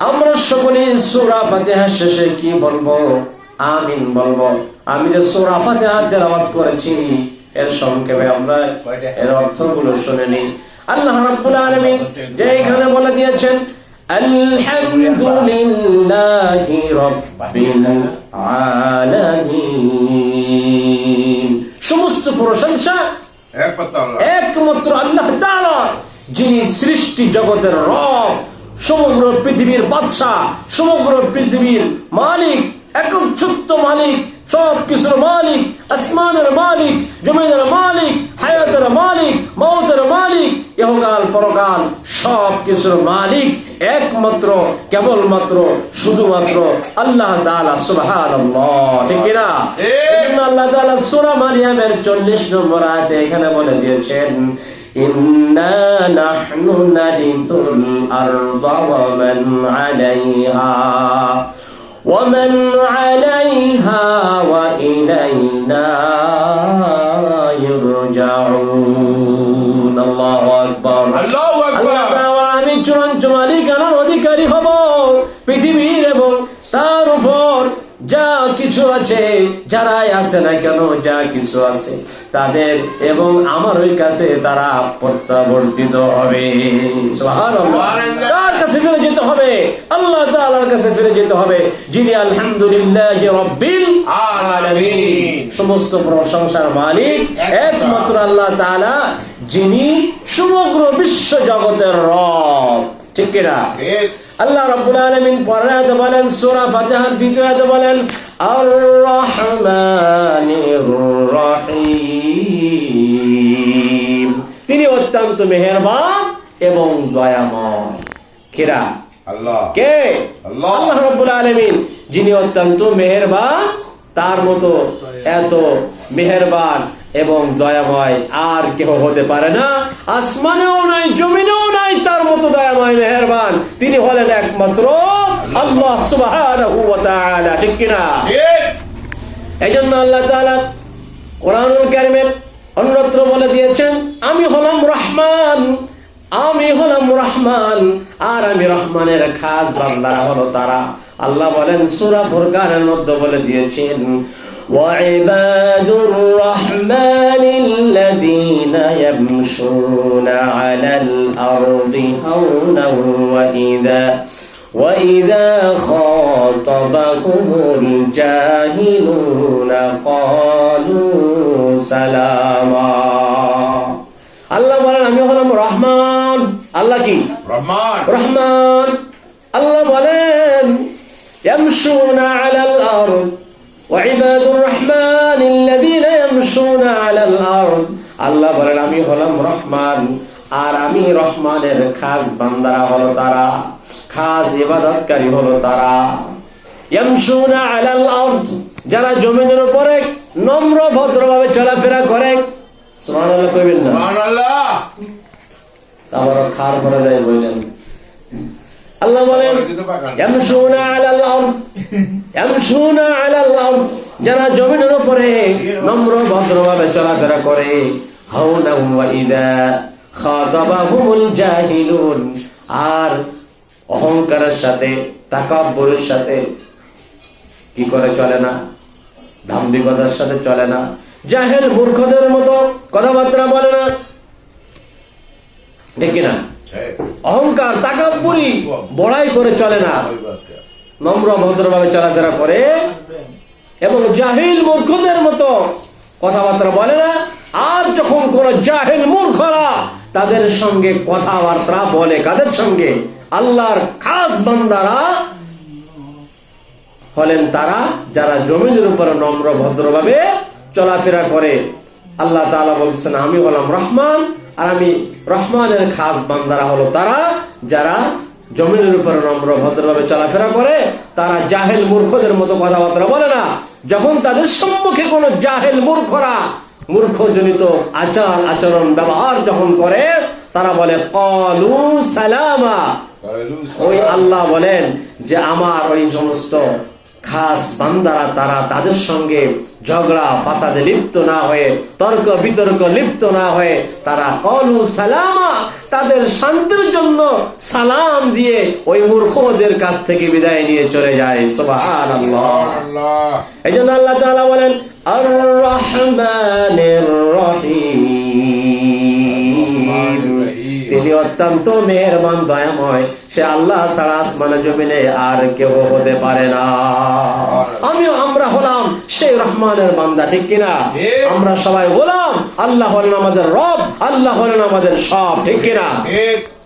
আমরা সকলে সূরা ফাতিহা শেষে কি বলবো? আমিন বলবো। আমি যে সূরা ফাতিহা তেলাওয়াত করেছি এর সংক্ষেপে আমরা এর অর্থগুলো শুনে নিই। আল্লাহ রাব্বুল আলামিন যে এখানে বলে দিয়েছেন আলহামদুলিল্লাহি রাব্বিল আলামিন, সমস্ত প্রশংসা একমাত্র আল্লাহ তাআলা, যিনি সৃষ্টি জগতের রব, সমগ্র পৃথিবীর বাদশাহ, সমগ্র পৃথিবীর মালিক, একচ্ছত্র মালিক, সব কিছুর মালিক, আসমানের মালিক, জমিনের মালিক, হায়াতের মালিক, মওতের মালিক, ইহকাল পরকাল সব কিছুর মালিক একমাত্র কেবলমাত্র শুধুমাত্র আল্লাহ তাআলা। সুবহানাল্লাহ, ঠিক কি না? আল্লাহ তাআলা সূরা মারইয়ামের 40 নম্বর আয়াতে এখানে বলে দিয়েছেন ইন্না নাহনু নারিসুল আরদা ওয়া মান আলাইহা ومن عليها وإلينا يرجعون। الله أكبر، الله أكبر। আমি চূড়ান্ত মালিকানার অধিকারী হব পৃথিবীর এবং তার উপর যা কিছু আছে, যারাই আছে না কেন, যা কিছু আছে তাদের এবং আমার ওই কাছে তারা প্রত্যাবর্তিত হবে। সুবহানাল্লাহ, কার কাছে ফিরে যেতে হবে? আল্লাহ তাআলার কাছে ফিরে যেতে হবে, যিনি আলহামদুলিল্লাহি রাব্বিল আলামিন, সমস্ত প্রশংসার মালিক একমাত্র আল্লাহ তাআলা, যিনি সমগ্র বিশ্ব জগতের রব। ঠিক কি না? আল্লাহ রাব্বুল আলামিন পরের আয়াতে বলেন, সূরা ফাতিহার দ্বিতীয় আয়াতে বলেন আর রহমানির রহিম, তিনি অত্যন্ত মেহেরবান এবং দয়াময়। কিরা? আল্লাহ। কে? আল্লাহ রাব্বুল আলামিন, যিনি অত্যন্ত মেহেরবান, তার মতো এত মেহেরবান এবং দয়াময় আর কেউ হতে পারে না, আসমানেও নাই জমিনেও নাই তার মতো দয়াময় মেহেরবান। তিনি হলেন একমাত্র আল্লাহ সুবহানাহু ওয়া তাআলা। ঠিক কি না? এইজন্য আল্লাহ তাআলা কোরআনুল কারীমের অন্যত্র বলে দিয়েছেন আমি হলাম রহমান, আমি হলাম রহমান, আর আমি রহমানের খাস বান্দারা হলো তারা। আল্লাহ বলেন সূরা ফুরকানের মধ্যে বলে দিয়েছেন وعباد الرحمن الذين يمشون على الأرض هونا وإذا خاطبهم الجاهلون قالوا سلاما। আল্লাহ বলেন আমি হলাম রহমান। আল্লাহ কি? রহমান। রহমান। আল্লাহ বলেন يمشون على الأرض وعباد الرحمن الذين يمشون على الأرض। আল্লাহ বলেন আমি হলাম রহমান, আর আমি রহমানের খাস বান্দারা হলো তারা, খাস ইবাদতকারী হলো তারা। ইয়ামশুনা আলাল আরদ, যারা জমিনের উপরে নম্র ভদ্রভাবে চলাফেরা করে। সুবহানাল্লাহ কইবেন না? সুবহানাল্লাহ। তারপর খার পড়ে যায় বলেন। আল্লাহ বলেন ইয়ামশুনা আলাল আরদ, ইয়ামশুনা আলাল আরদ, যারা জমিনের উপরে নম্র ভদ্রভাবে চলাফেরা করে। হাওনা ওয়া ইদা খাতাবাহুমুল জাহিলুন, আর অহংকারের সাথে তাকাব্বুরের সাথে কি করে চলে না, দাম্ভিকতার সাথে চলে না, জাহেল মূর্খদের মতো কথাবার্তা বলে না। ঠিক না? অহংকার তাকাব্বুরি বড়াই করে চলে না, নম্র ভদ্রভাবে চলাফেরা করে এবং জাহিল মূর্খদের মতো কথাবার্তা বলে না। আর যখন কোন জাহিল মূর্খরা তাদের সঙ্গে কথাবার্তা বলে, কাদের সঙ্গে? আল্লাহর খাস বান্দারা হলেন তারা যারা জমিনের উপরে নম্র ভদ্রভাবে চলাফেরা করে। আল্লাহ তাআলা বলছেন আমি হলাম রহমান, আর আমি রহমানের খাস বান্দারা হলো তারা যারা জমিনের উপরে নম্র ভদ্রভাবে চলাফেরা করে। তারা জাহেল মূর্খদের মতো কথাবার্তা বলে না। যখন তাদের সম্মুখে কোন জাহেল মূর্খরা মূর্খজনিত আচার আচরণ ব্যবহার যখন করে, তারা বলে ক্বালু সালামা। ওই আল্লাহ বলেন যে আমার ওই সমস্ত খাস বান্দারা তারা তাদের সঙ্গে ঝগড়া ফাসাদে লিপ্ত না হয়ে, তর্ক বিতর্ক লিপ্ত না হয়ে তারা কলু সালামা, তাদের শান্তির জন্য সালাম দিয়ে ওই মূর্খদের কাছ থেকে বিদায় নিয়ে চলে যায়। সুবহানাল্লাহ। এই জন্য আল্লাহ তাআলা বলেন আর রহমানির রহিম, তিনি অত্যন্ত মেহেরবান দয়াময়, সে আল্লাহ ছাড়া আসমানে জমিনে আর কেউ হতে পারে না। আমরা হলাম সেই রহমানের বান্দা, ঠিক কিনা? আমরা সবাই গোলাম, আল্লাহ হলেন আমাদের রব, আল্লাহ হলেন আমাদের সব, ঠিক কিনা?